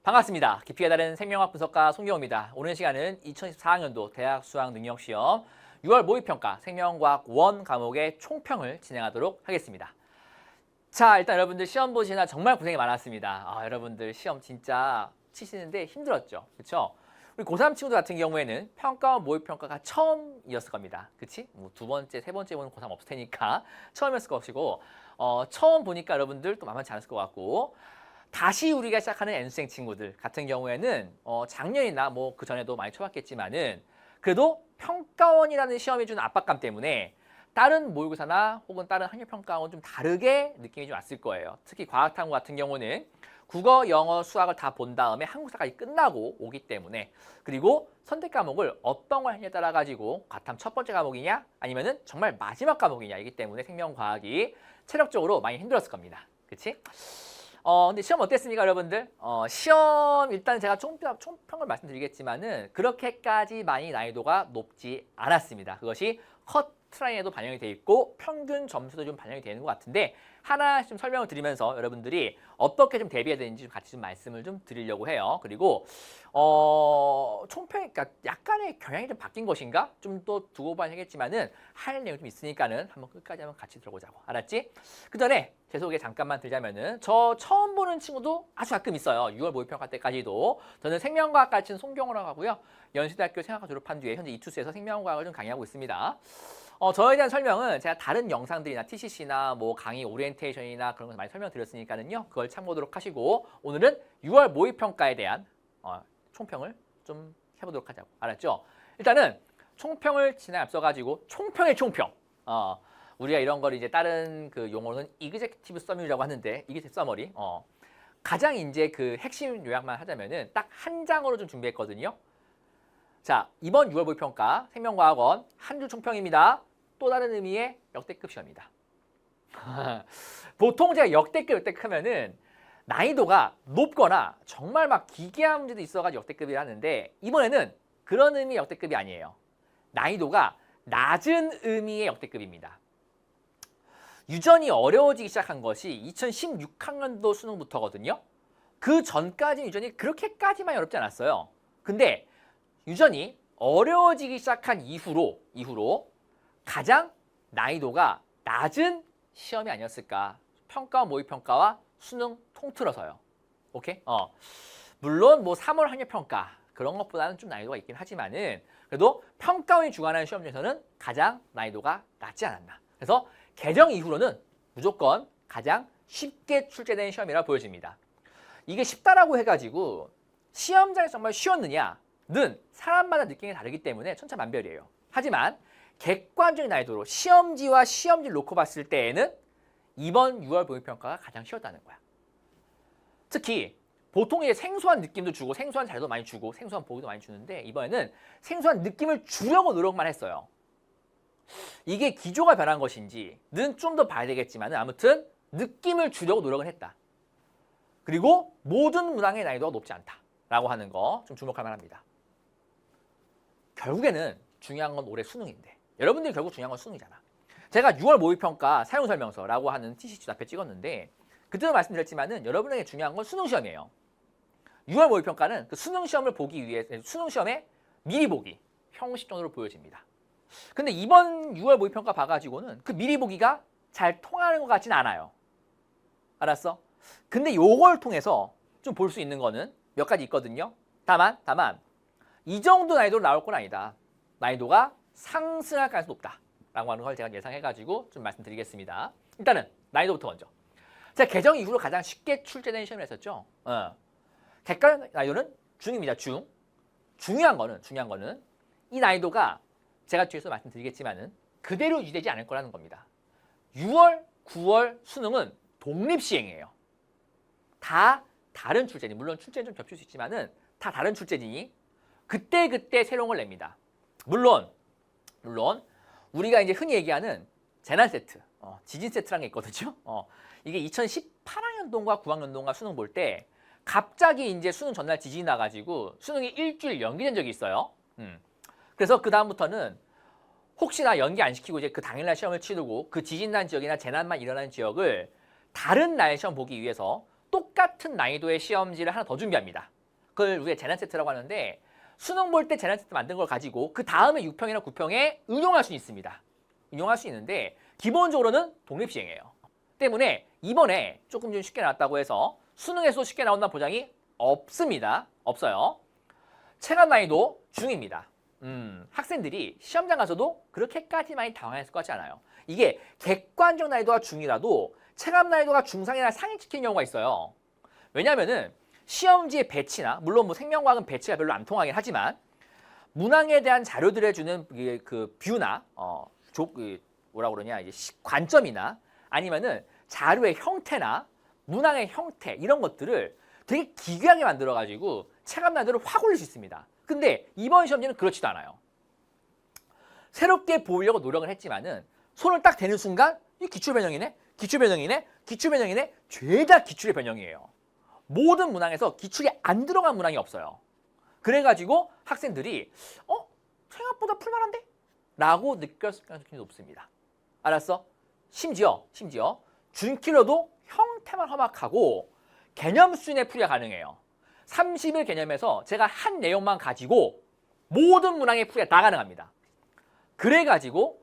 반갑습니다. 깊이가 다른 생명학 분석가 송경호입니다. 오늘 시간은 2014학년도 대학 수학능력시험 6월 모의평가 생명과학 1 과목의 총평을 진행하도록 하겠습니다. 자, 일단 여러분들 시험 보시나 정말 고생이 많았습니다. 여러분들 시험 진짜 치시는데 힘들었죠. 그렇죠? 우리 고3 친구들 같은 경우에는 평가와 모의평가가 처음이었을 겁니다. 그치? 뭐 두 번째, 세 번째 보는 고3 없을 테니까 처음이었을 것이고 처음 보니까 여러분들 또 만만치 않았을 것 같고 다시 우리가 시작하는 N수생 친구들 같은 경우에는 작년이나 뭐 그 전에도 많이 쳐봤겠지만은 그래도 평가원이라는 시험이 주는 압박감 때문에 다른 모의고사나 혹은 다른 학력평가원 좀 다르게 느낌이 좀 왔을 거예요. 특히 과학탐구 같은 경우는 국어, 영어, 수학을 다 본 다음에 한국사까지 끝나고 오기 때문에 그리고 선택 과목을 어떤 걸 하냐에 따라 가지고 과탐 첫 번째 과목이냐 아니면은 정말 마지막 과목이냐이기 때문에 생명과학이 체력적으로 많이 힘들었을 겁니다. 그치? 근데 시험 어땠습니까, 여러분들? 시험 일단 제가 총평을 말씀드리겠지만은 그렇게까지 많이 난이도가 높지 않았습니다. 그것이 커트라인에도 반영이 돼 있고 평균 점수도 좀 반영이 되는 것 같은데 하나씩 좀 설명을 드리면서 여러분들이 어떻게 좀 대비해야 되는지 같이 좀 말씀을 좀 드리려고 해요. 그리고 총평, 그러니까 약간의 경향이 좀 바뀐 것인가? 좀 또 두고 봐야겠지만은 할 내용이 좀 있으니까는 한번 끝까지 한번 같이 들어보자고. 알았지? 그 전에 제 소개 잠깐만 드리자면은 저 처음 보는 친구도 아주 가끔 있어요. 6월 모의평가 때까지도. 저는 생명과학 가르치는 송경호라고 하고요. 연세대학교 생학과 졸업한 뒤에 현재 이투스에서 생명과학을 좀 강의하고 있습니다. 저에 대한 설명은 제가 다른 영상들이나 TCC나 뭐 강의 오리엔테이션이나 그런 거 많이 설명드렸으니까는요. 그걸 참고하도록 하시고 오늘은 6월 모의평가에 대한 총평을 좀 해보도록 하자고. 알았죠? 일단은 총평을 진행 앞서가지고 총평의 총평. 우리가 이런 걸 이제 다른 그 용어로는 이그제큐티브 서머리라고 하는데 이그제큐티브 서머리. 가장 이제 그 핵심 요약만 하자면은 딱 한 장으로 좀 준비했거든요. 자, 이번 6월 모의평가 생명과학원 한 줄 총평입니다. 또 다른 의미의 역대급 시험이다. 보통 제가 역대급 하면은 난이도가 높거나 정말 막 기괴한 문제도 있어가지고 역대급이라 하는데 이번에는 그런 의미의 역대급이 아니에요. 난이도가 낮은 의미의 역대급입니다. 유전이 어려워지기 시작한 것이 2016학년도 수능부터거든요. 그 전까지는 유전이 그렇게까지만 어렵지 않았어요. 근데 유전이 어려워지기 시작한 이후로 가장 난이도가 낮은 시험이 아니었을까. 평가와 모의평가와 수능 통틀어서요. 오케이? 물론 뭐 3월 학력평가 그런 것보다는 좀 난이도가 있긴 하지만은 그래도 평가원이 주관하는 시험 중에서는 가장 난이도가 낮지 않았나. 그래서 개정 이후로는 무조건 가장 쉽게 출제된 시험이라 보여집니다. 이게 쉽다라고 해가지고 시험장에서 정말 쉬웠느냐는 사람마다 느낌이 다르기 때문에 천차만별이에요. 하지만 객관적인 난이도로 시험지와 시험지를 놓고 봤을 때에는 이번 6월 모의평가가 가장 쉬웠다는 거야. 특히 보통 이제 생소한 느낌도 주고 생소한 자료도 많이 주고 생소한 보기도 많이 주는데 이번에는 생소한 느낌을 주려고 노력만 했어요. 이게 기조가 변한 것인지는 좀 더 봐야 되겠지만 아무튼 느낌을 주려고 노력을 했다. 그리고 모든 문항의 난이도가 높지 않다라고 하는 거 좀 주목할 만합니다. 결국에는 중요한 건 올해 수능인데 여러분들이 결국 중요한 건 수능이잖아. 제가 6월 모의평가 사용설명서라고 하는 TCC 앞에 찍었는데 그때도 말씀드렸지만은 여러분에게 중요한 건 수능 시험이에요. 6월 모의평가는 그 수능 시험을 보기 위해 수능 시험에 미리 보기 형식 정도로 보여집니다. 근데 이번 6월 모의평가 봐가지고는 그 미리 보기가 잘 통하는 것 같진 않아요. 알았어? 근데 요걸 통해서 좀 볼 수 있는 거는 몇 가지 있거든요. 다만 이 정도 난이도로 나올 건 아니다. 난이도가 상승할 가능성이 높다라고 하는 걸 제가 예상해가지고 좀 말씀드리겠습니다. 일단은 난이도부터 먼저. 제가 개정 이후로 가장 쉽게 출제된 시험을 했었죠. 객관 난이도는 중입니다. 중요한 거는 이 난이도가 제가 뒤에서 말씀드리겠지만은 그대로 유지되지 않을 거라는 겁니다. 6월, 9월 수능은 독립시행이에요. 다 다른 출제진, 물론 출제는 좀 겹칠 수 있지만은 다 다른 출제진이 그때 새로운 걸 냅니다. 물론 우리가 이제 흔히 얘기하는 재난 세트, 지진 세트라는 게 있거든요. 이게 2018학년도인가 9학년도인가 수능 볼 때 갑자기 이제 수능 전날 지진이 나가지고 수능이 일주일 연기된 적이 있어요. 그래서 그 다음부터는 혹시나 연기 안 시키고 이제 그 당일날 시험을 치르고 그 지진 난 지역이나 재난만 일어나는 지역을 다른 날 시험 보기 위해서 똑같은 난이도의 시험지를 하나 더 준비합니다. 그걸 우리가 재난 세트라고 하는데 수능 볼 때 재난 세트 만든 걸 가지고 그 다음에 6평이나 9평에 응용할 수 있습니다. 응용할 수 있는데 기본적으로는 독립시행이에요. 때문에 이번에 조금 좀 쉽게 나왔다고 해서 수능에서 쉽게 나온다는 보장이 없습니다. 없어요. 체감 난이도 중입니다. 학생들이 시험장 가서도 그렇게까지 많이 당황했을 것 같지 않아요. 이게 객관적 난이도가 중이라도 체감 난이도가 중상이나 상위 찍히는 경우가 있어요. 왜냐하면은 시험지의 배치나 물론 뭐 생명과학은 배치가 별로 안 통하긴 하지만 문항에 대한 자료들을 주는 그 뷰나 뭐라 그러냐 이제 관점이나 아니면은 자료의 형태나 문항의 형태 이런 것들을 되게 기괴하게 만들어 가지고 체감 난이도를 확 올릴 수 있습니다. 근데 이번 시험지는 그렇지도 않아요. 새롭게 보이려고 노력을 했지만은 손을 딱 대는 순간 이 기출 변형이네, 기출 변형이네, 기출 변형이네, 죄다 기출의 변형이에요. 모든 문항에서 기출이 안 들어간 문항이 없어요. 그래가지고 학생들이 생각보다 풀만한데? 라고 느꼈을 가능성이 높습니다. 알았어? 심지어 준킬러도 형태만 험악하고 개념 수준의 풀이가 가능해요. 30일 개념에서 제가 한 내용만 가지고 모든 문항의 풀이가 다 가능합니다. 그래가지고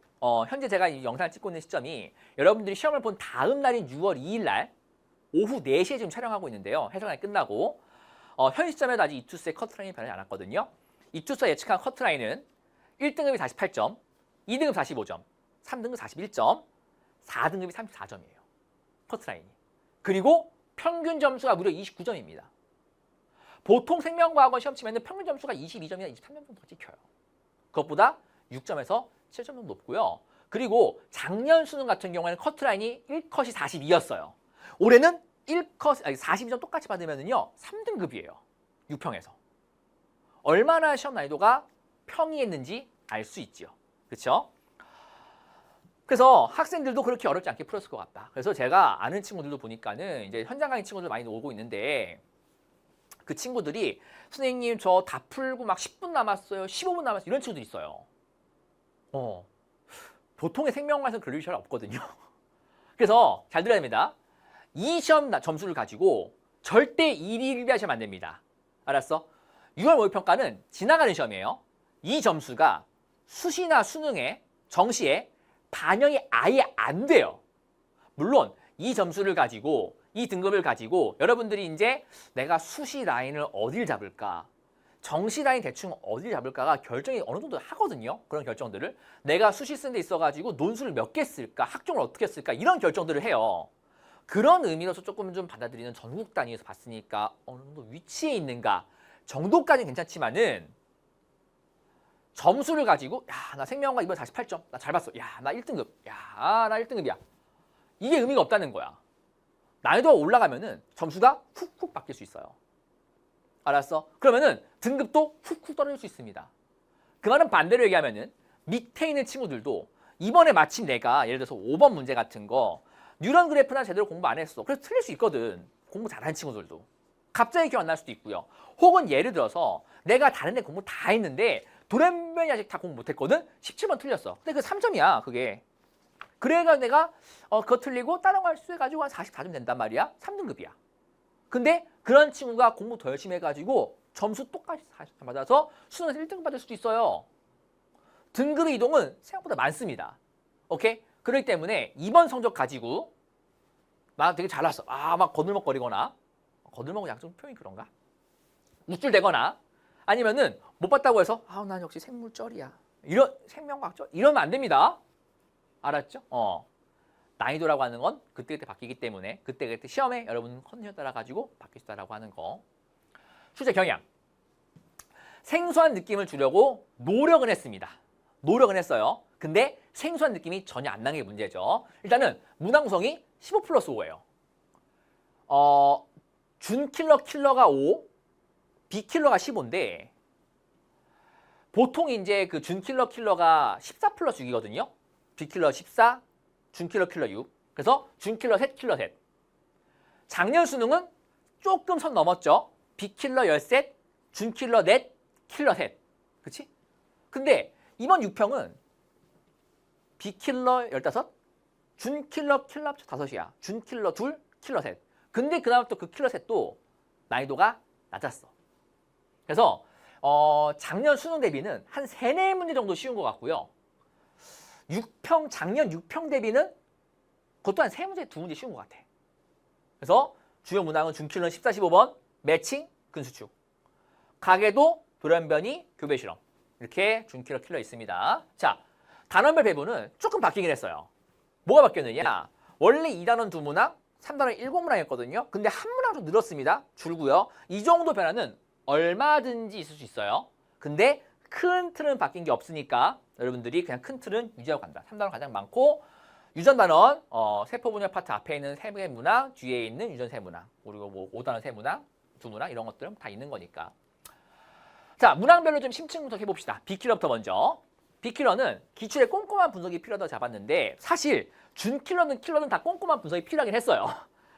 현재 제가 이 영상을 찍고 있는 시점이 여러분들이 시험을 본 다음 날인 6월 2일 날 오후 4시에 지금 촬영하고 있는데요. 해설이 끝나고 현 시점에도 아직 이투스의 커트라인이 변하지 않았거든요. 이투스가 예측한 커트라인은 1등급이 48점, 2등급 45점, 3등급 41점, 4등급이 34점이에요. 커트라인이. 그리고 평균 점수가 무려 29점입니다. 보통 생명과학원 시험 치면 평균 점수가 22점이나 23점 정도 더 찍혀요. 그것보다 6점에서 7점 정도 높고요. 그리고 작년 수능 같은 경우에는 커트라인이 1컷이 42였어요. 올해는 42점 똑같이 받으면요 3등급이에요. 6평에서. 얼마나 시험 난이도가 평이했는지 알 수 있죠. 그렇죠? 그래서 학생들도 그렇게 어렵지 않게 풀었을 것 같다. 그래서 제가 아는 친구들도 보니까는 이제 현장 강의 친구들 많이 오고 있는데 그 친구들이 선생님 저 다 풀고 막 10분 남았어요. 15분 남았어요. 이런 친구들이 있어요. 보통의 생명과에서는 그럴 일이 잘 없거든요. 그래서 잘 들어야 됩니다. 이 시험 점수를 가지고 절대 1위 1비 하시면 안 됩니다. 알았어? 6월 모의평가는 지나가는 시험이에요. 이 점수가 수시나 수능에 정시에 반영이 아예 안 돼요. 물론 이 점수를 가지고 이 등급을 가지고 여러분들이 이제 내가 수시 라인을 어딜 잡을까 정시 라인 대충 어딜 잡을까가 결정이 어느 정도 하거든요. 그런 결정들을 내가 수시 쓴 데 있어가지고 논술을 몇 개 쓸까 학종을 어떻게 쓸까 이런 결정들을 해요. 그런 의미로서 조금 좀 받아들이는 전국 단위에서 봤으니까 어느 정도 위치에 있는가 정도까지는 괜찮지만은 점수를 가지고 야 나 생명과 이번에 48점 나 잘 봤어. 야 나 1등급 야 나 1등급이야. 이게 의미가 없다는 거야. 난이도가 올라가면은 점수가 훅훅 바뀔 수 있어요. 알았어? 그러면은 등급도 훅훅 떨어질 수 있습니다. 그 말은 반대로 얘기하면은 밑에 있는 친구들도 이번에 마침 내가 예를 들어서 5번 문제 같은 거 뉴런 그래프나 제대로 공부 안 했어. 그래서 틀릴 수 있거든. 공부 잘하는 친구들도. 갑자기 기억 안 날 수도 있고요. 혹은 예를 들어서 내가 다른 데 공부 다 했는데 돌연변이 아직 다 공부 못했거든? 17번 틀렸어. 근데 그 3점이야 그게. 그래가 내가 그거 틀리고 다른 거 수해가지고 한 44점 된단 말이야. 3등급이야. 근데 그런 친구가 공부 더 열심히 해가지고 점수 똑같이 40점 받아서 수능에서 1등급 받을 수도 있어요. 등급의 이동은 생각보다 많습니다. 오케이? 그렇기 때문에 이번 성적 가지고 막 되게 잘났어. 막 거들먹거리거나 거들먹은 약간 표현이 그런가? 우쭐대거나 아니면은 못 봤다고 해서 난 역시 생물쩔이야. 이런 생명과학적 이러면 안 됩니다. 알았죠? 난이도라고 하는 건 그때그때 바뀌기 때문에 그때그때 시험에 여러분 컨디션 따라 가지고 바뀔 수 있다라고 하는 거. 출제 경향. 생소한 느낌을 주려고 노력은 했습니다. 노력은 했어요. 근데 생소한 느낌이 전혀 안 나는 게 문제죠. 일단은 문항 구성이 15+5예요. 준킬러가 5, 비킬러가 15인데 보통 이제 그 준킬러가 14+6이거든요. 비킬러 14, 준킬러 6. 그래서 준킬러 셋, 킬러 셋. 작년 수능은 조금 선 넘었죠. 비킬러 13, 준킬러 넷, 킬러 셋. 그치? 근데 이번 6평은 비킬러 15, 준킬러 킬러 5이야. 준킬러 2, 킬러 셋. 근데 그다음 또 그 킬러 셋도 난이도가 낮았어. 그래서 작년 수능 대비는 한 3, 4문제 정도 쉬운 것 같고요. 작년 6평 대비는 그것도 한 3문제, 2문제 쉬운 것 같아. 그래서 주요 문항은 준킬러는 14, 15번, 매칭, 근수축. 가계도, 돌연변이, 교배 실험. 이렇게 준킬러 킬러 있습니다. 자, 단원별 배분은 조금 바뀌긴 했어요. 뭐가 바뀌었느냐? 원래 2단원 2문항, 3단원 7문항이었거든요. 근데 한 문항 좀 늘었습니다. 줄고요. 이 정도 변화는 얼마든지 있을 수 있어요. 근데 큰 틀은 바뀐 게 없으니까 여러분들이 그냥 큰 틀은 유지하고 간다. 3단원 가장 많고 유전단원, 세포 분열 파트 앞에 있는 3개 문항, 뒤에 있는 유전 3문항, 그리고 뭐 5단원 3문항, 2문항 이런 것들은 다 있는 거니까. 자, 문항별로 좀 심층 분석해 봅시다. B킬러부터 먼저. B킬러는 기출의 꼼꼼한 분석이 필요하다고 잡았는데 사실 준킬러는 킬러는 다 꼼꼼한 분석이 필요하긴 했어요.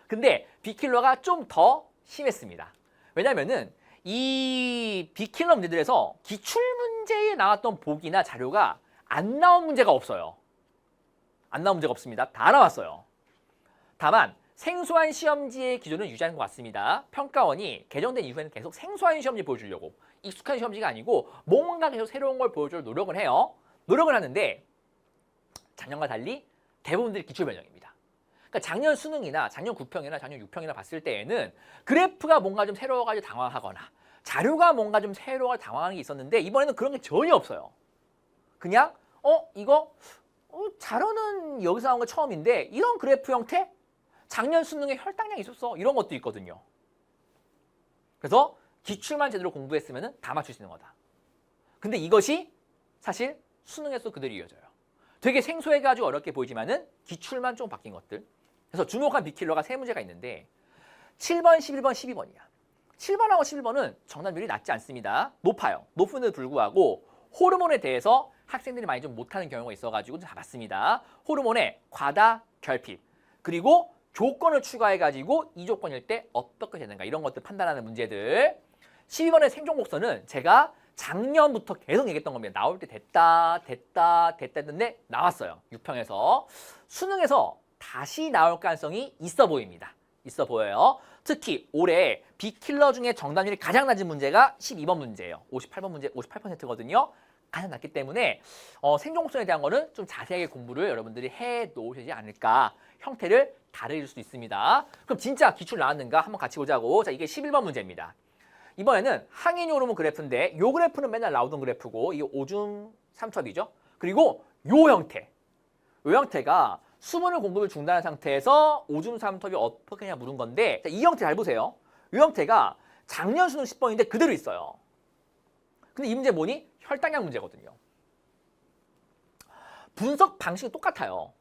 근데 B킬러가 좀 더 심했습니다. 왜냐면은 이 B킬러 문제들에서 기출 문제에 나왔던 보기나 자료가 안 나온 문제가 없어요. 안 나온 문제가 없습니다. 다 나왔어요. 다만 생소한 시험지의 기준은 유지하는 것 같습니다. 평가원이 개정된 이후에는 계속 생소한 시험지 보여주려고 익숙한 시험지가 아니고 뭔가 계속 새로운 걸 보여줄 노력을 해요. 노력을 하는데 작년과 달리 대부분들이 기출 변형입니다. 그러니까 작년 수능이나 작년 9평이나 작년 6평이나 봤을 때에는 그래프가 뭔가 좀 새로워가지고 당황하거나 자료가 뭔가 좀 새로워가지고 당황하는 게 있었는데 이번에는 그런 게 전혀 없어요. 그냥 이거 자료는 여기서 나온 거 처음인데 이런 그래프 형태? 작년 수능에 혈당량이 있었어. 이런 것도 있거든요. 그래서 기출만 제대로 공부했으면 다 맞출 수 있는 거다. 근데 이것이 사실 수능에서 그대로 이어져요. 되게 생소해가지고 어렵게 보이지만은 기출만 좀 바뀐 것들. 그래서 주목한 B킬러가 3문제가 있는데 7번, 11번, 12번이야. 7번하고 11번은 정답률이 낮지 않습니다. 높아요. 높은데도 불구하고 호르몬에 대해서 학생들이 많이 좀 못하는 경우가 있어가지고 잡았습니다. 호르몬의 과다 결핍 그리고 조건을 추가해가지고 이 조건일 때 어떻게 되는가 이런 것들 판단하는 문제들. 12번의 생존곡선은 제가 작년부터 계속 얘기했던 겁니다. 나올 때 됐다 했는데 나왔어요. 6평에서. 수능에서 다시 나올 가능성이 있어 보입니다. 있어 보여요. 특히 올해 B킬러 중에 정답률이 가장 낮은 문제가 12번 문제예요. 58번 문제 58%거든요. 가장 낮기 때문에 생존곡선에 대한 거는 좀 자세하게 공부를 여러분들이 해 놓으시지 않을까. 형태를 다를 수도 있습니다. 그럼 진짜 기출 나왔는가 한번 같이 보자고. 자, 이게 11번 문제입니다. 이번에는 항인 호르몬 그래프인데 이 그래프는 맨날 나오던 그래프고 이게 오줌 삼투압이죠. 그리고 요 형태가 수분을 공급을 중단한 상태에서 오줌 삼투압이 어떻게 하냐 물은 건데 자, 이 형태 잘 보세요. 이 형태가 작년 수능 10번인데 그대로 있어요. 근데 이 문제 뭐니? 혈당량 문제거든요. 분석 방식이 똑같아요.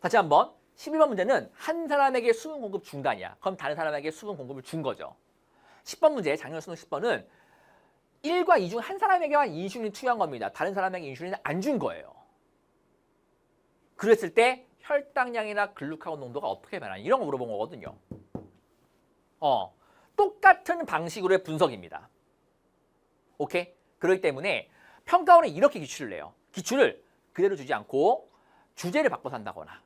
다시 한번 11번 문제는 한 사람에게 수분 공급 중단이야. 그럼 다른 사람에게 수분 공급을 준 거죠. 10번 문제, 작년 수능 10번은 1과 2 중 한 사람에게만 인슐린을 투여한 겁니다. 다른 사람에게 인슐린을 안 준 거예요. 그랬을 때 혈당량이나 글루카곤 농도가 어떻게 변하냐 이런 거 물어본 거거든요. 똑같은 방식으로의 분석입니다. 오케이? 그렇기 때문에 평가원은 이렇게 기출을 내요. 기출을 그대로 주지 않고 주제를 바꿔서 한다거나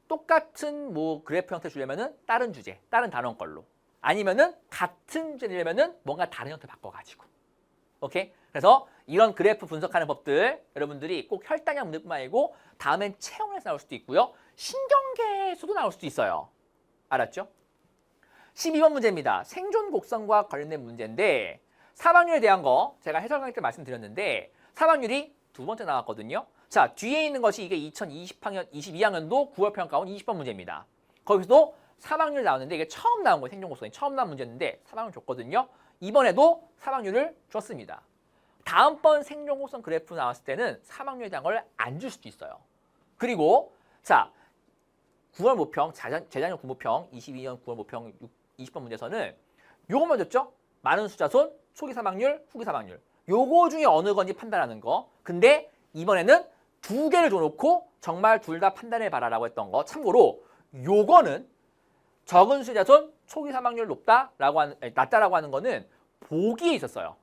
똑같은 뭐 그래프 형태 주려면은 다른 주제, 다른 단원 걸로 아니면은 같은 주제려면은 뭔가 다른 형태 바꿔가지고 오케이? 그래서 이런 그래프 분석하는 법들 여러분들이 꼭 혈당량 문제뿐만 아니고 다음엔 체온에서 나올 수도 있고요. 신경계에서도 나올 수도 있어요. 알았죠? 12번 문제입니다. 생존 곡선과 관련된 문제인데 사망률에 대한 거 제가 해설 강의 때 말씀드렸는데 사망률이 2번째 나왔거든요. 자, 뒤에 있는 것이 이게 2022학년도 9월 평가원 20번 문제입니다. 거기서도 사망률 나왔는데 이게 처음 나온 거예요. 생존 곡선이 처음 나온 문제였는데 사망률 줬거든요. 이번에도 사망률을 줬습니다. 다음번 생존 곡선 그래프 나왔을 때는 사망률에 대한 걸 안 줄 수도 있어요. 그리고 자 9월 모평, 재작년 군모평 22년 9월 모평 20번 문제에서는 요것만 줬죠. 많은 숫자손, 초기 사망률, 후기 사망률. 요거 중에 어느 건지 판단하는 거. 근데 이번에는 2개를 줘놓고 정말 둘 다 판단해봐라라고 했던 거. 참고로 요거는 적은 숫자손, 초기 사망률 낮다라고 하는 거는 보기에 있었어요.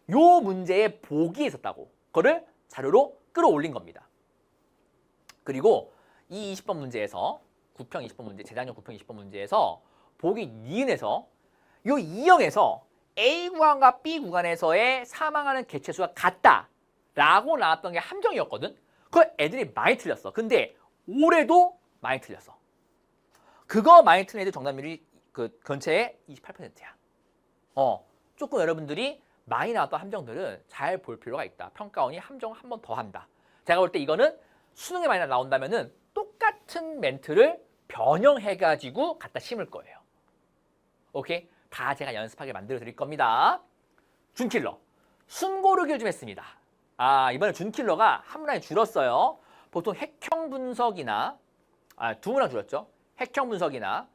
요 문제에 보기에 있었다고. 그거를 자료로 끌어올린 겁니다. 그리고 이 20번 문제에서 9평 20번 문제, 재작년 9평 20번 문제에서 보기 니은에서 요 E형에서 A 구간과 B 구간에서의 사망하는 개체수가 같다라고 나왔던 게 함정이었거든. 그걸 애들이 많이 틀렸어. 근데 올해도 많이 틀렸어. 그거 많이 틀린 애들 정답률이 그 전체의 28%야. 조금 여러분들이 많이 나왔던 함정들은 잘 볼 필요가 있다. 평가원이 함정을 한 번 더 한다. 제가 볼 때 이거는 수능에 많이 나온다면은 똑같은 멘트를 변형해가지고 갖다 심을 거예요. 오케이? 다 제가 연습하게 만들어 드릴 겁니다. 준킬러. 순고르기를 좀 했습니다. 이번에 준킬러가 한 문항이 줄었어요. 보통 핵형 분석이나, 두 문항 줄었죠. 핵형 분석이나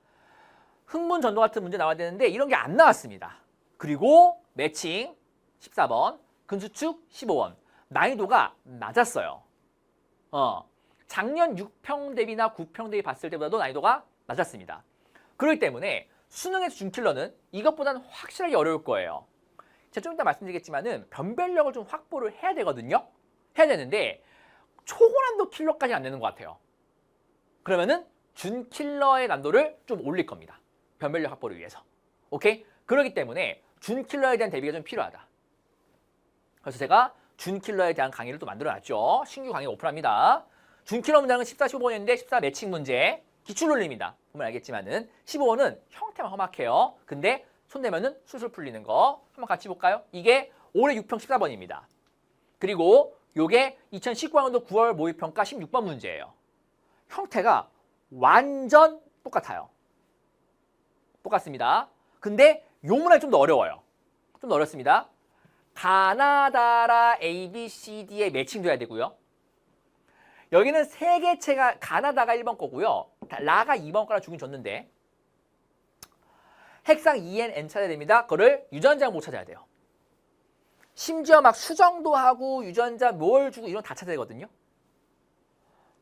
흥분 전도 같은 문제 나와야 되는데 이런 게 안 나왔습니다. 그리고 매칭 14번, 근수축 15원. 난이도가 낮았어요. 작년 6평 대비나 9평 대비 봤을 때보다도 난이도가 낮았습니다. 그렇기 때문에 수능에서 준킬러는 이것보다는 확실하게 어려울 거예요. 제가 좀 이따 말씀드리겠지만은 변별력을 좀 확보를 해야 되거든요. 해야 되는데 초고난도 킬러까지는 안 되는 것 같아요. 그러면은 준킬러의 난도를 좀 올릴 겁니다. 변별력 확보를 위해서. 오케이? 그렇기 때문에 준킬러에 대한 대비가 좀 필요하다. 그래서 제가 준킬러에 대한 강의를 또 만들어놨죠. 신규 강의 오픈합니다. 준킬러 문장은 14, 15번인데 14 매칭 문제 기출논리입니다. 보면 알겠지만은 15번은 형태만 험악해요. 근데 손대면은 술술 풀리는 거 한번 같이 볼까요? 이게 올해 6평 14번입니다. 그리고 요게 2019학년도 9월 모의평가 16번 문제예요. 형태가 완전 똑같아요. 똑같습니다. 근데 요 문항이 좀 더 어려워요. 좀 더 어렵습니다. 가나다라 A, B, C, D에 매칭돼야 되고요. 여기는 세 개체가 가나다가 1번 거고요. 라가 2번 거라 주긴 줬는데 핵상 EN, N 찾아야 됩니다. 그거를 유전자 못 찾아야 돼요. 심지어 막 수정도 하고 유전자 뭘 주고 이런 다 찾아야 되거든요.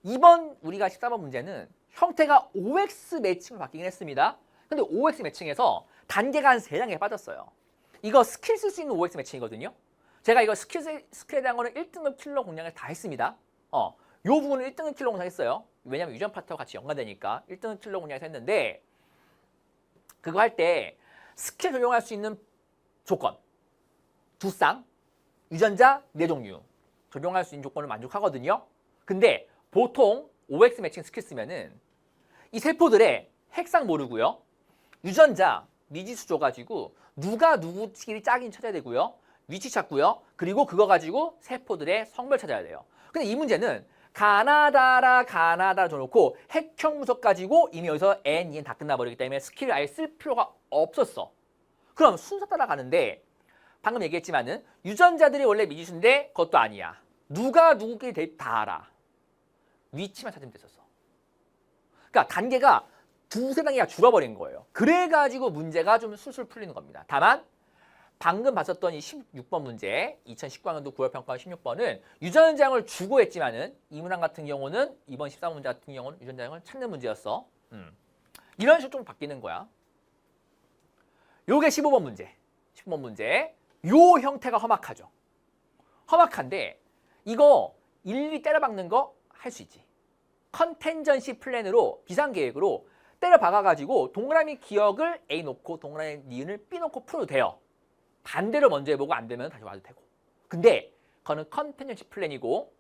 이번 우리가 14번 문제는 형태가 OX 매칭으로 바뀌긴 했습니다. 근데 OX 매칭에서 단계가 한 3단계 빠졌어요. 이거 스킬 쓸 수 있는 OX 매칭이거든요. 제가 이거 스킬에 대한 거는 1등급 킬러 공략을 다 했습니다. 요 부분은 1등급 킬러 공략했어요. 왜냐면 유전 파트와 같이 연관되니까 1등급 킬러 공략을 했는데 그거 할 때 스킬 적용할 수 있는 조건 두 쌍, 유전자 4종류 적용할 수 있는 조건을 만족하거든요. 근데 보통 OX 매칭 스킬 쓰면은 이 세포들의 핵상 모르고요. 유전자 미지수 줘가지고 누가 누구끼리 짝인 찾아야 되고요. 위치 찾고요. 그리고 그거 가지고 세포들의 성별 찾아야 돼요. 근데 이 문제는 가나다라 줘놓고 핵형 분석 가지고 이미 여기서 N, EN 다 끝나버리기 때문에 스킬을 아예 쓸 필요가 없었어. 그럼 순서 따라가는데 방금 얘기했지만은 유전자들이 원래 미지수인데 그것도 아니야. 누가 누구끼리 다 알아. 위치만 찾으면 됐었어. 그러니까 단계가 두세 단계가 줄어버린 거예요. 그래가지고 문제가 좀 술술 풀리는 겁니다. 다만 방금 봤었던 이 16번 문제 2019학년도 9월 평가 16번은 유전자형을 주고 했지만은 이 문항 같은 경우는 이번 14번 문제 같은 경우는 유전자형을 찾는 문제였어. 이런 식으로 좀 바뀌는 거야. 요게 15번 문제. 15번 문제. 요 형태가 험악하죠. 험악한데 이거 일일이 때려박는 거 할 수 있지. 컨텐전시 플랜으로 비상계획으로 때려 박아가지고 동그라미 기억을 A 놓고 동그라미 니은을 B 놓고 풀어도 돼요. 반대로 먼저 해보고 안 되면 다시 와도 되고. 근데 그거는 컨텐전시 플랜이고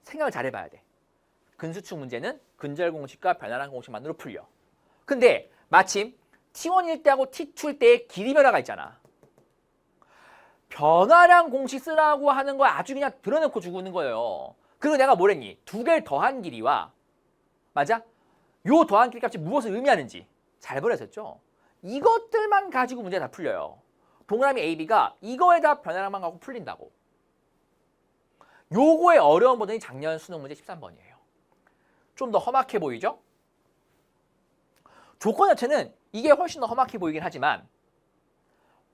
생각을 잘 해봐야 돼. 근수축 문제는 근절 공식과 변화량 공식만으로 풀려. 근데 마침 T1일 때하고 T2일 때의 길이 변화가 있잖아. 변화량 공식 쓰라고 하는 거 아주 그냥 드러내고 주고 있는 거예요. 그리고 내가 뭐랬니? 두 개를 더한 길이와 맞아? 요 더한 길이 값이 무엇을 의미하는지 잘 버려졌죠? 이것들만 가지고 문제 다 풀려요. 동그라미 A, B가 이거에다 변화량만 갖고 풀린다고. 요거의 어려운 버전이 작년 수능 문제 13번이에요. 좀 더 험악해 보이죠? 조건 자체는 이게 훨씬 더 험악해 보이긴 하지만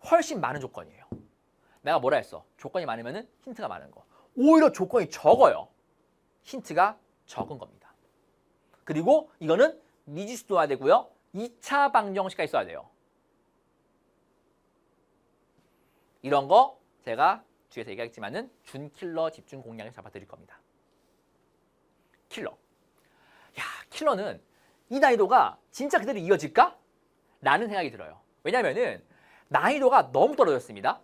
훨씬 많은 조건이에요. 내가 뭐라 했어? 조건이 많으면 힌트가 많은 거. 오히려 조건이 적어요. 힌트가 적은 겁니다. 그리고 이거는 미지수도 와야 되고요. 2차 방정식까지 써야 돼요. 이런 거 제가 뒤에서 얘기하겠지만은 준킬러 집중 공략을 잡아드릴 겁니다. 킬러. 야, 킬러는 이 난이도가 진짜 그대로 이어질까? 라는 생각이 들어요. 왜냐면은 난이도가 너무 떨어졌습니다.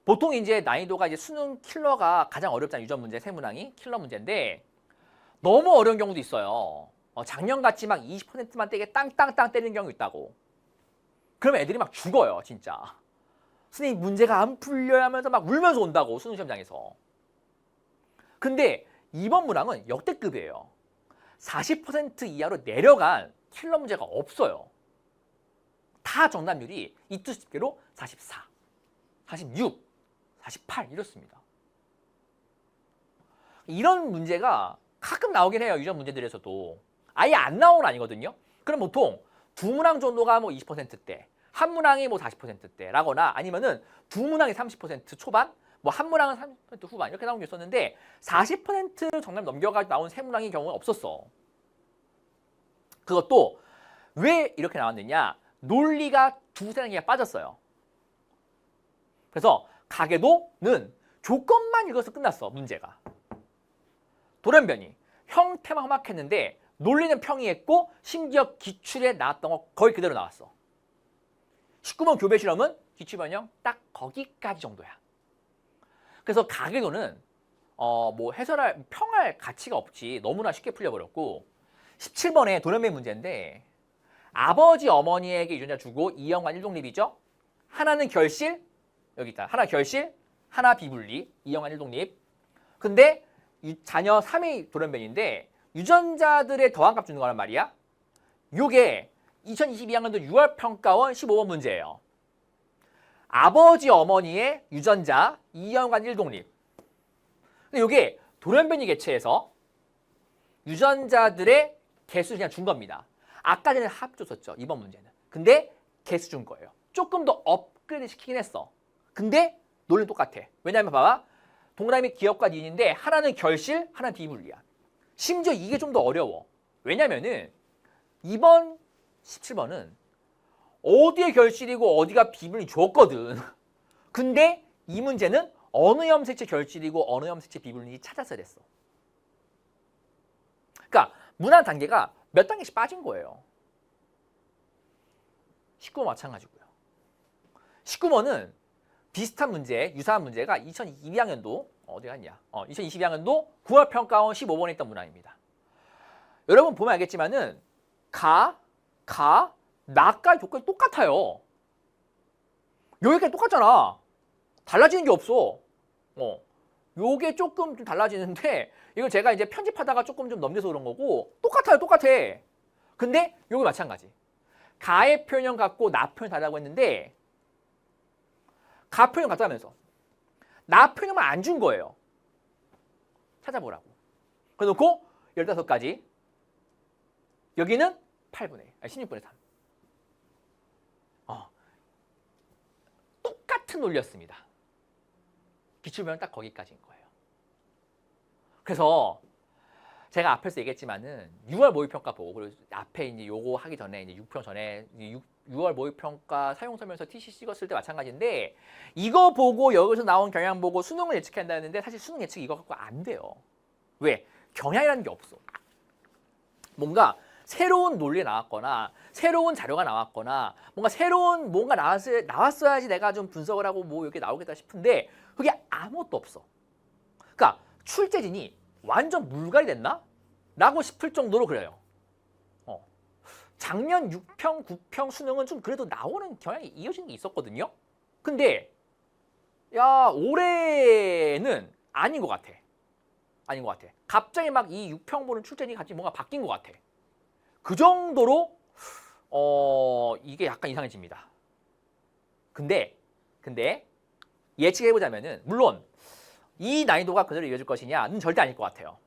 보통 이제 난이도가 이제 수능 킬러가 가장 어렵잖아요. 유전 문제, 세문항이 킬러 문제인데 너무 어려운 경우도 있어요. 작년같이 막 20%만 떼게 땅땅땅 때리는 경우 있다고. 그러면 애들이 막 죽어요, 진짜. 선생님 문제가 안 풀려야 하면서 막 울면서 온다고, 수능 시험장에서. 근데 이번 문항은 역대급이에요. 40% 이하로 내려간 킬러 문제가 없어요. 다 정답률이 이투 집계로 44, 46, 48 이렇습니다. 이런 문제가 가끔 나오긴 해요. 유전 문제들에서도. 아예 안 나오는 건 아니거든요. 그럼 보통 두 문항 정도가 뭐 20%대, 한 문항이 뭐 40%대라거나 아니면은 두 문항이 30% 초반, 뭐 한 문항은 30% 후반 이렇게 나온 게 있었는데 40%를 정답 넘겨가지고 나온 세 문항의 경우는 없었어. 그것도 왜 이렇게 나왔느냐? 논리가 두세 단계가 빠졌어요. 그래서 가계도는 조건만 읽어서 끝났어, 문제가. 돌연변이 형태만 험악했는데 논리는 평이했고 심지어 기출에 나왔던 거 거의 그대로 나왔어. 19번 교배 실험은 기출 변형 딱 거기까지 정도야. 그래서 가계도는 뭐 해설할 평할 가치가 없지, 너무나 쉽게 풀려버렸고 17번에 돌연변이 문제인데 아버지 어머니에게 유전자 주고 이형관 일독립이죠. 하나는 결실, 여기 있다. 하나 결실, 하나 비분리, 이형관 일독립. 근데 자녀 3의 돌연변이인데 유전자들의 더한값 주는 거란 말이야. 요게 2022학년도 6월 평가원 15번 문제예요. 아버지 어머니의 유전자 이형관 일독립. 근데 요게 돌연변이 개체에서 유전자들의 개수를 그냥 준 겁니다. 아까 전에 합 줬었죠, 이번 문제는. 근데 개수 준 거예요. 조금 더 업그레이드 시키긴 했어. 근데 논리는 똑같아. 왜냐면 봐봐. 동그라미 기업과 니인데 하나는 결실, 하나는 비분리야. 심지어 이게 좀 더 어려워. 왜냐면은 이번 17번은 어디에 결실이고 어디가 비분리 줬거든. 근데 이 문제는 어느 염색체 결실이고 어느 염색체 비분리인지 찾았어야 됐어. 그러니까 문항 단계가 몇 단계씩 빠진 거예요. 19번 마찬가지고요. 19번은 비슷한 문제, 유사한 문제가 2022학년도 어디 갔냐? 2022학년도 9월 평가원 15번에 있던 문항입니다. 여러분 보면 알겠지만은 나까지 조건이 똑같아요. 여기까지 똑같잖아. 달라지는 게 없어. 요게 조금 좀 달라지는데 이거 제가 이제 편집하다가 조금 좀 넘겨서 그런 거고 똑같아요. 똑같아. 근데 요게 마찬가지. 가의 표현 같고 나 표현 다르다고 했는데 가 표현 같다면서 나 표현만 안 준 거예요. 찾아보라고. 그래놓고 15가지. 여기는 8분의 1, 16분의 3. 똑같은 논리였습니다. 기출변은 딱 거기까지인 거예요. 그래서 제가 앞에서 얘기했지만은 6월 모의평가 보고 그리고 앞에 이제 요거 하기 전에 이제 6평 전에 6월 모의평가 사용 설명서 TC 찍었을 때 마찬가지인데 이거 보고 여기서 나온 경향 보고 수능을 예측한다 했는데 사실 수능 예측 이거 갖고 안 돼요. 왜? 경향이라는 게 없어. 뭔가 새로운 논리가 나왔거나 새로운 자료가 나왔거나 뭔가 새로운 뭔가 나왔어야지 내가 좀 분석을 하고 뭐 이렇게 나오겠다 싶은데 그게 아무것도 없어. 그러니까 출제진이 완전 물갈이 됐나? 라고 싶을 정도로 그래요. 작년 6평, 9평 수능은 좀 그래도 나오는 경향이 이어지는 게 있었거든요. 근데 야 올해는 아닌 것 같아. 아닌 것 같아. 갑자기 막 이 6평 보는 출제진이 갑자기 뭔가 바뀐 것 같아. 그 정도로 이게 약간 이상해집니다. 근데 예측해보자면은 물론 이 난이도가 그대로 이어질 것이냐는 절대 아닐 것 같아요.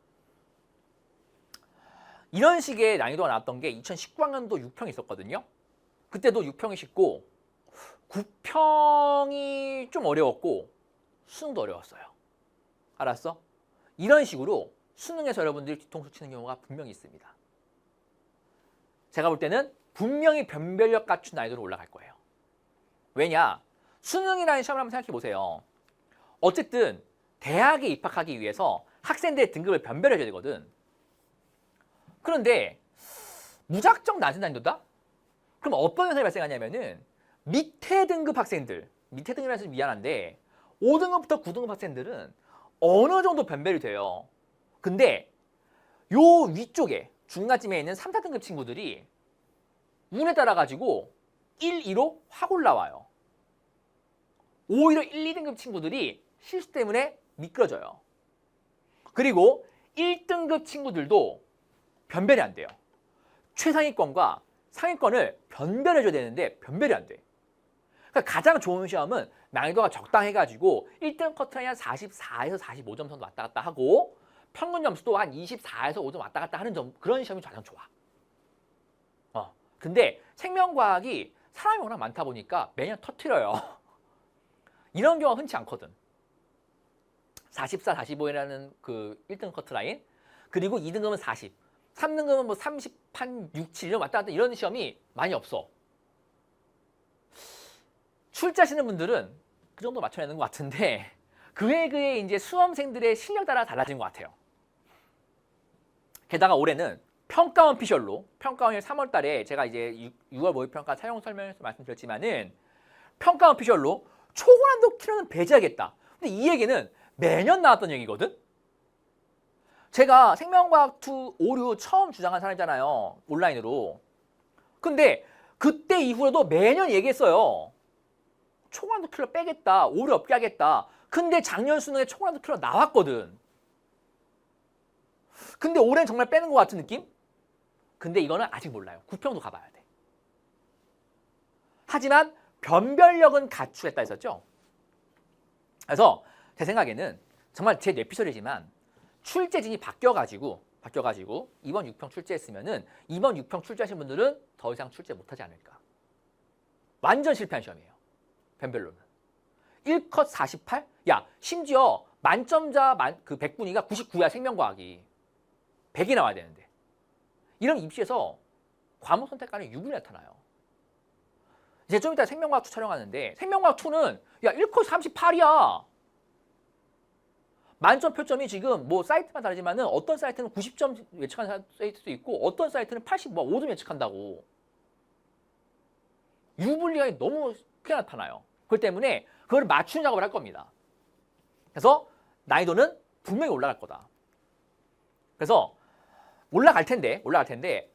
이런 식의 난이도가 나왔던 게 2019학년도 6평이 있었거든요. 그때도 6평이 쉽고 9평이 좀 어려웠고 수능도 어려웠어요. 알았어? 이런 식으로 수능에서 여러분들이 뒤통수 치는 경우가 분명히 있습니다. 제가 볼 때는 분명히 변별력 갖춘 난이도로 올라갈 거예요. 왜냐? 수능이라는 시험을 한번 생각해 보세요. 어쨌든 대학에 입학하기 위해서 학생들의 등급을 변별해줘야 되거든. 그런데 무작정 낮은 난이도다? 그럼 어떤 현상이 발생하냐면은 밑에 등급 학생들, 밑에 등급이라서 미안한데 5등급부터 9등급 학생들은 어느 정도 변별이 돼요. 근데 요 위쪽에 중간쯤에 있는 3, 4등급 친구들이 운에 따라 가지고 1, 2로 확 올라와요. 오히려 1, 2등급 친구들이 실수 때문에 미끄러져요. 그리고 1등급 친구들도 변별이 안 돼요. 최상위권과 상위권을 변별해줘야 되는데 변별이 안 돼. 그러니까 가장 좋은 시험은 난이도가 적당해가지고 1등 커트라인 한 44에서 45점 정도 왔다 갔다 하고 평균 점수도 한 24에서 5점 왔다 갔다 하는 그런 시험이 가장 좋아. 근데 생명과학이 사람이 워낙 많다 보니까 매년 터트려요. 이런 경우가 흔치 않거든. 44, 45이라는 그 1등 커트라인, 그리고 2등급은 40, 3등급은 뭐 30, 한 6, 7 이런 왔다 갔다 이런 시험이 많이 없어. 출제하시는 분들은 그 정도 맞춰내는 것 같은데 그에 이제 수험생들의 실력 따라 달라진 것 같아요. 게다가 올해는 평가원 피셜로, 평가원이 3월 달에 제가 이제 6월 모의평가 사용 설명에서 말씀드렸지만은 평가원 피셜로 초고난도 키로는 배제하겠다. 근데 이 얘기는 매년 나왔던 얘기거든? 제가 생명과학 2 오류 처음 주장한 사람이잖아요. 온라인으로. 근데 그때 이후로도 매년 얘기했어요. 초고난도 킬러 빼겠다. 오류 없게 하겠다. 근데 작년 수능에 초고난도 킬러 나왔거든. 근데 올해는 정말 빼는 것 같은 느낌? 근데 이거는 아직 몰라요. 구평도 가봐야 돼. 하지만 변별력은 갖추겠다 했었죠. 그래서 제 생각에는 정말 제 뇌피셜이지만 출제진이 바뀌어가지고 이번 6평 출제했으면은 이번 6평 출제하신 분들은 더 이상 출제 못하지 않을까. 완전 실패한 시험이에요. 변별로는. 1컷 48? 야, 심지어 만점자 그 100분위가 99야, 생명과학이. 100이 나와야 되는데. 이런 입시에서 과목 선택관이 유불이 나타나요. 이제 좀 이따 생명과학 2 촬영하는데 생명과학 2는 야 1컷 38이야. 만점 표점이 지금 뭐 사이트만 다르지만은 어떤 사이트는 90점 예측하는 사이트도 있고 어떤 사이트는 85점 예측한다고. 유불리가 너무 크게 나타나요. 그렇기 때문에 그걸 맞추는 작업을 할 겁니다. 그래서 난이도는 분명히 올라갈 거다. 그래서 올라갈 텐데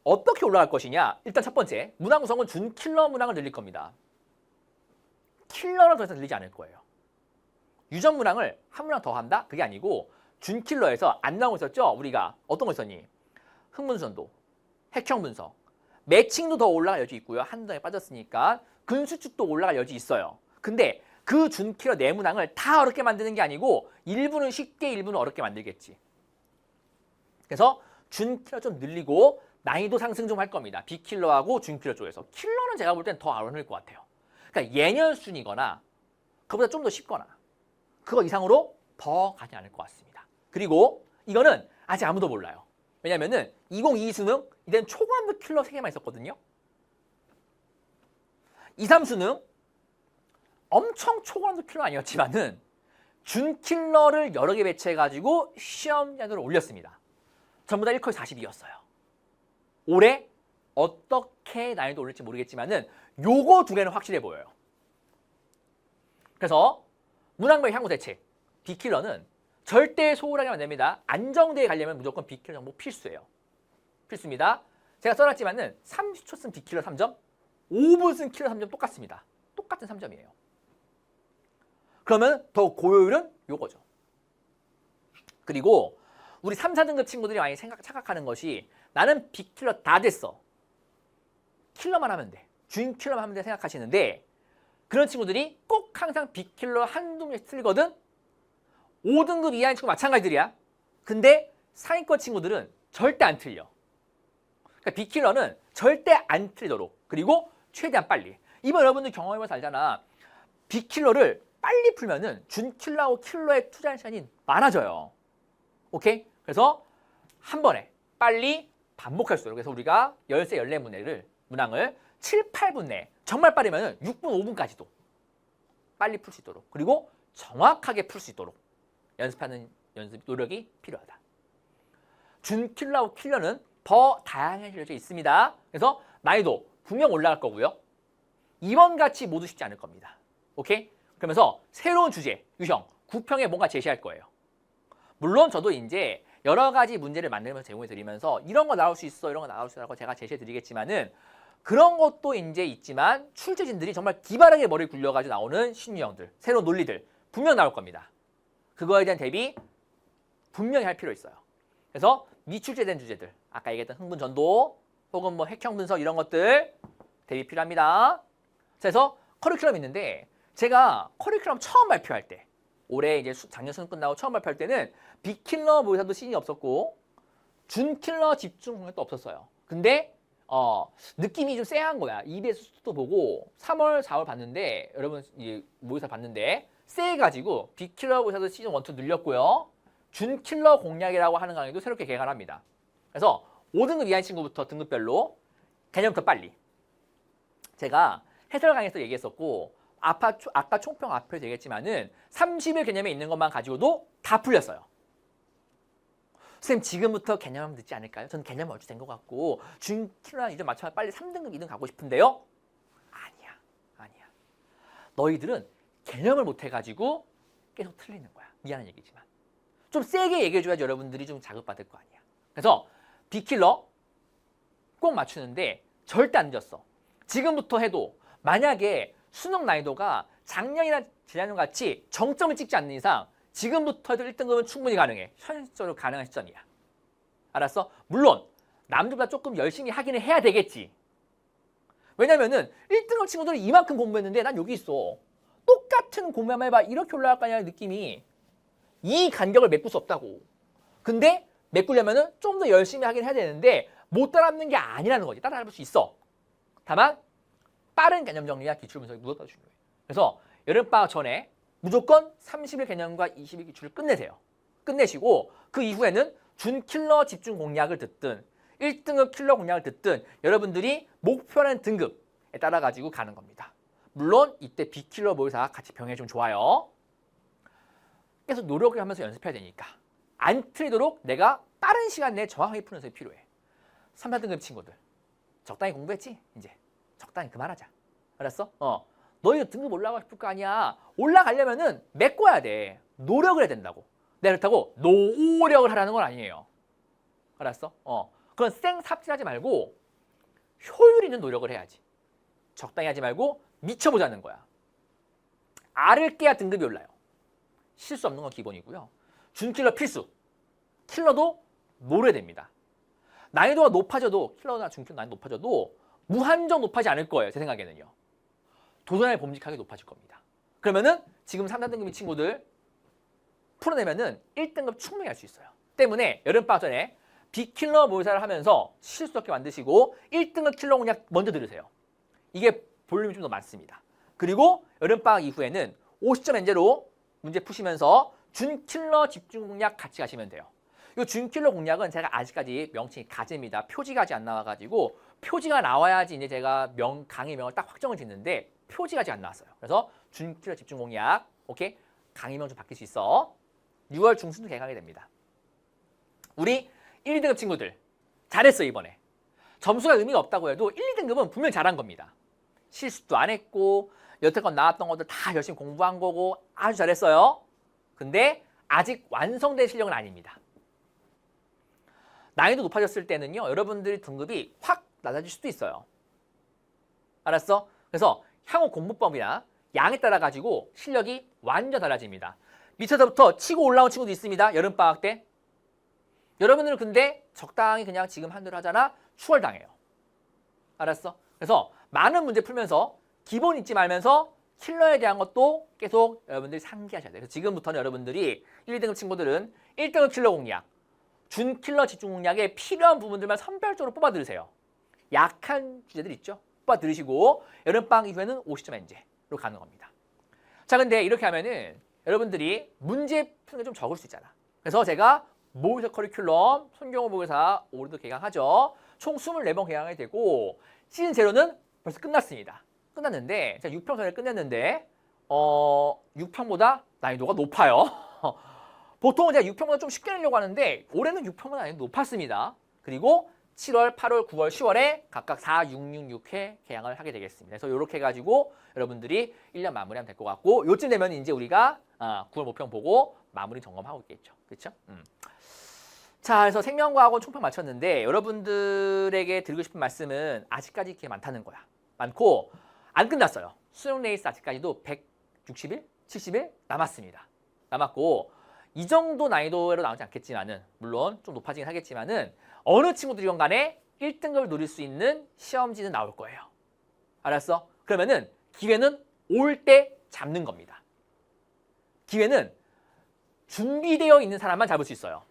어떻게 올라갈 것이냐. 일단 첫 번째, 문항 구성은 준 킬러 문항을 늘릴 겁니다. 킬러를 더 이상 늘리지 않을 거예요. 유전 문항을 한 문항 더 한다? 그게 아니고 준 킬러에서 안 나오고 있었죠? 우리가 어떤 거 있었니? 흥분선도, 핵형 분석, 매칭도 더 올라갈 여지 있고요. 한두 장에 빠졌으니까 근수축도 올라갈 여지 있어요. 근데 그 준 킬러 네 문항을 다 어렵게 만드는 게 아니고 일부는 쉽게 일부는 어렵게 만들겠지. 그래서 준 킬러 좀 늘리고 난이도 상승 좀 할 겁니다. 비킬러하고 준 킬러 쪽에서. 킬러는 제가 볼 땐 더 어려울 것 같아요. 그러니까 예년 순위거나 그보다 좀 더 쉽거나 그거 이상으로 더 가지 않을 것 같습니다. 그리고 이거는 아직 아무도 몰라요. 왜냐면은 2022 수능 이젠 초고난도 킬러 3개만 있었거든요. 23 수능 엄청 초고난도 킬러 아니었지만은 준 킬러를 여러 개 배치해가지고 시험 난이도를 올렸습니다. 전부 다 1컷 42였어요. 올해 어떻게 난이도 올릴지 모르겠지만은 요거 두 개는 확실해 보여요. 그래서 문항별 향후 대책 B킬러는 절대 소홀하게 하면 안 됩니다. 안정대에 가려면 무조건 B킬러 정보 필수예요. 필수입니다. 제가 써놨지만은 30초 쓴 B킬러 3점, 5분 쓴 킬러 3점 똑같습니다. 똑같은 3점이에요. 그러면 더 고효율은 요거죠. 그리고 우리 3, 4등급 친구들이 많이 착각하는 것이 나는 B킬러 다 됐어. 킬러만 하면 돼. 주인 킬러만 하면 돼 생각하시는데 그런 친구들이 꼭 항상 B킬러 한두 명씩 틀리거든. 5등급 이하인 친구 마찬가지들이야. 근데 상위권 친구들은 절대 안 틀려. 그러니까 B킬러는 절대 안 틀리도록 그리고 최대한 빨리. 이번 여러분들 경험해봐서 알잖아. B킬러를 빨리 풀면은 준 킬러하고 킬러에 투자할 시간이 많아져요. 오케이? 그래서 한 번에 빨리 반복할 수 있도록 그래서 우리가 13, 14문항을 7, 8분 내에 정말 빠르면 6분, 5분까지도 빨리 풀 수 있도록 그리고 정확하게 풀 수 있도록 연습 노력이 필요하다. 준 킬러하고 킬러는 더 다양해질 있습니다. 그래서 난이도 분명 올라갈 거고요. 이번 같이 모두 쉽지 않을 겁니다. 오케이? 그러면서 새로운 주제, 유형, 구평에 뭔가 제시할 거예요. 물론 저도 이제 여러 가지 문제를 만들면서 제공해 드리면서 이런 거 나올 수 있어, 이런 거 나올 수 있다고 제가 제시해 드리겠지만은 그런 것도 이제 있지만 출제진들이 정말 기발하게 머리 굴려가지고 나오는 신유형들, 새로운 논리들 분명 나올 겁니다. 그거에 대한 대비 분명히 할 필요 있어요. 그래서 미출제된 주제들, 아까 얘기했던 흥분 전도 혹은 뭐 핵형 분석 이런 것들 대비 필요합니다. 그래서 커리큘럼 있는데 제가 커리큘럼 처음 발표할 때 올해 이제 작년 수능 끝나고 처음 발표할 때는 빅킬러 모의사도 시즌이 없었고 준킬러 집중 공략도 없었어요. 근데 느낌이 좀 쎄한 거야. EBS도 보고 3월, 4월 봤는데 여러분 이제 모의사 봤는데 쎄해가지고 빅킬러 모의사도 시즌 1, 2 늘렸고요. 준킬러 공략이라고 하는 강의도 새롭게 개관합니다. 그래서 5등급 이하인 친구부터 등급별로 개념부터 빨리. 제가 해설 강의에서 얘기했었고 아까 총평 앞에서 얘기했지만은 30일 개념에 있는 것만 가지고도 다 풀렸어요. 선생님 지금부터 개념하면 늦지 않을까요? 저는 개념 얼추 된 것 같고 준킬러랑 이제 맞춰 빨리 3등급, 2등 가고 싶은데요. 아니야. 너희들은 개념을 못 해가지고 계속 틀리는 거야. 미안한 얘기지만. 좀 세게 얘기해줘야지 여러분들이 좀 자극받을 거 아니야. 그래서 빅킬러 꼭 맞추는데 절대 안 늦었어. 지금부터 해도 만약에 수능 난이도가 작년이나 재작년 같이 정점을 찍지 않는 이상 지금부터 해도 1등급은 충분히 가능해. 현실적으로 가능한 시점이야. 알았어? 물론 남들보다 조금 열심히 하기는 해야 되겠지. 왜냐면은 1등급 친구들은 이만큼 공부했는데 난 여기 있어. 똑같은 공부만 해봐. 이렇게 올라갈 거 아니야 느낌이. 이 간격을 메꿀 수 없다고. 근데 메꾸려면은 좀 더 열심히 하긴 해야 되는데 못 따라잡는 게 아니라는 거지. 따라잡을 수 있어. 다만 빠른 개념 정리와 기출 분석이 무엇보다 중요해. 그래서 여름방학 전에 무조건 30일 개념과 20일 기출을 끝내세요. 끝내시고 그 이후에는 준킬러 집중 공략을 듣든 1등급 킬러 공략을 듣든 여러분들이 목표하는 등급에 따라 가지고 가는 겁니다. 물론 이때 비킬러 모의사 같이 병행해주면 좋아요. 계속 노력을 하면서 연습해야 되니까 안 틀리도록 내가 빠른 시간 내에 정확하게 푸는 연습이 필요해. 3, 4등급 친구들 적당히 공부했지? 이제 적당히 그만하자. 알았어? 너희 등급 올라가고 싶을 거 아니야. 올라가려면은 메꿔야 돼. 노력을 해야 된다고. 내가 그렇다고 노력을 하라는 건 아니에요. 알았어? 그건 생 삽질하지 말고 효율 있는 노력을 해야지. 적당히 하지 말고 미쳐보자는 거야. 알을 깨야 등급이 올라요. 실수 없는 건 기본이고요. 준킬러 필수. 킬러도 노려야 됩니다. 난이도가 높아져도 킬러나 준킬러 난이도 높아져도 무한정 높아지지 않을 거예요. 제 생각에는요. 도전할 범직하게 높아질 겁니다. 그러면은 지금 3, 4등급인 친구들 풀어내면은 1등급 충분히 할 수 있어요. 때문에 여름방학 전에 비킬러 모의사를 하면서 실수 없게 만드시고 1등급 킬러 공략 먼저 들으세요. 이게 볼륨이 좀 더 많습니다. 그리고 여름방학 이후에는 50점 엔제로 문제 푸시면서 준킬러 집중 공략 같이 가시면 돼요. 이 준킬러 공략은 제가 아직까지 명칭이 가제입니다. 표지가 아직 안 나와가지고 표지가 나와야지 이제 제가 강의명을 딱 확정을 짓는데 표지가 아직 안 나왔어요. 그래서 준킬러 집중 공략, 오케이? 강의명 좀 바뀔 수 있어. 6월 중순도 개강이 됩니다. 우리 1, 2등급 친구들 잘했어 이번에. 점수가 의미가 없다고 해도 1, 2등급은 분명히 잘한 겁니다. 실수도 안 했고 여태껏 나왔던 것들 다 열심히 공부한 거고 아주 잘했어요. 근데 아직 완성된 실력은 아닙니다. 난이도 높아졌을 때는요. 여러분들의 등급이 확 낮아질 수도 있어요. 알았어? 그래서 향후 공부법이나 양에 따라 가지고 실력이 완전 달라집니다. 밑에서부터 치고 올라온 친구도 있습니다. 여름방학 때. 여러분들은 근데 적당히 그냥 지금 한대로 하잖아. 추월당해요. 알았어? 그래서 많은 문제 풀면서 기본 잊지 말면서 킬러에 대한 것도 계속 여러분들이 상기하셔야 돼요. 그래서 지금부터는 여러분들이 1, 2등급 친구들은 1등급 킬러 공략, 준킬러 집중 공략에 필요한 부분들만 선별적으로 뽑아 들으세요. 약한 주제들 있죠? 뽑아 들으시고 여름방학 이후에는 50점 엔제로 가는 겁니다. 자, 근데 이렇게 하면은 여러분들이 문제 푸는 게 좀 적을 수 있잖아. 그래서 제가 모의사 커리큘럼 손경호 모의사 올해도 개강하죠. 총 24번 개강이 되고 시즌 제로는 벌써 끝났습니다. 끝났는데 제가 6평 전에 끝냈는데 6평보다 난이도가 높아요. 보통은 제가 6평보다 좀 쉽게 내려고 하는데 올해는 6평보다 난이도 높았습니다. 그리고 7월, 8월, 9월, 10월에 각각 4, 6, 6, 6회 개항을 하게 되겠습니다. 그래서 이렇게 해가지고 여러분들이 1년 마무리하면 될 것 같고 요쯤 되면 이제 우리가 9월 모평 보고 마무리 점검하고 있겠죠. 그렇죠? 자, 그래서 생명과학원 총평 마쳤는데 여러분들에게 드리고 싶은 말씀은 아직까지 기회 많다는 거야. 많고 안 끝났어요. 수능 레이스 아직까지도 160일, 70일 남았습니다. 남았고 이 정도 난이도로 나오지 않겠지만은 물론 좀 높아지긴 하겠지만은 어느 친구들이건 간에 1등급을 노릴 수 있는 시험지는 나올 거예요. 알았어? 그러면은 기회는 올 때 잡는 겁니다. 기회는 준비되어 있는 사람만 잡을 수 있어요.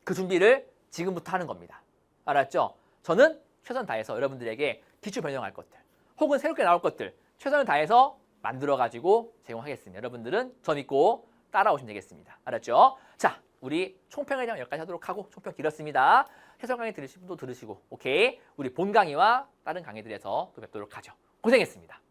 그 준비를 지금부터 하는 겁니다. 알았죠? 저는 최선 다해서 여러분들에게 기출 변형할 것들 혹은 새롭게 나올 것들 최선을 다해서 만들어가지고 제공하겠습니다. 여러분들은 저 믿고 따라오시면 되겠습니다. 알았죠? 자, 우리 총평에 대한 여기까지 하도록 하고 총평 길었습니다. 해설 강의 들으신 분도 들으시고 오케이? 우리 본 강의와 다른 강의들에서 또 뵙도록 하죠. 고생했습니다.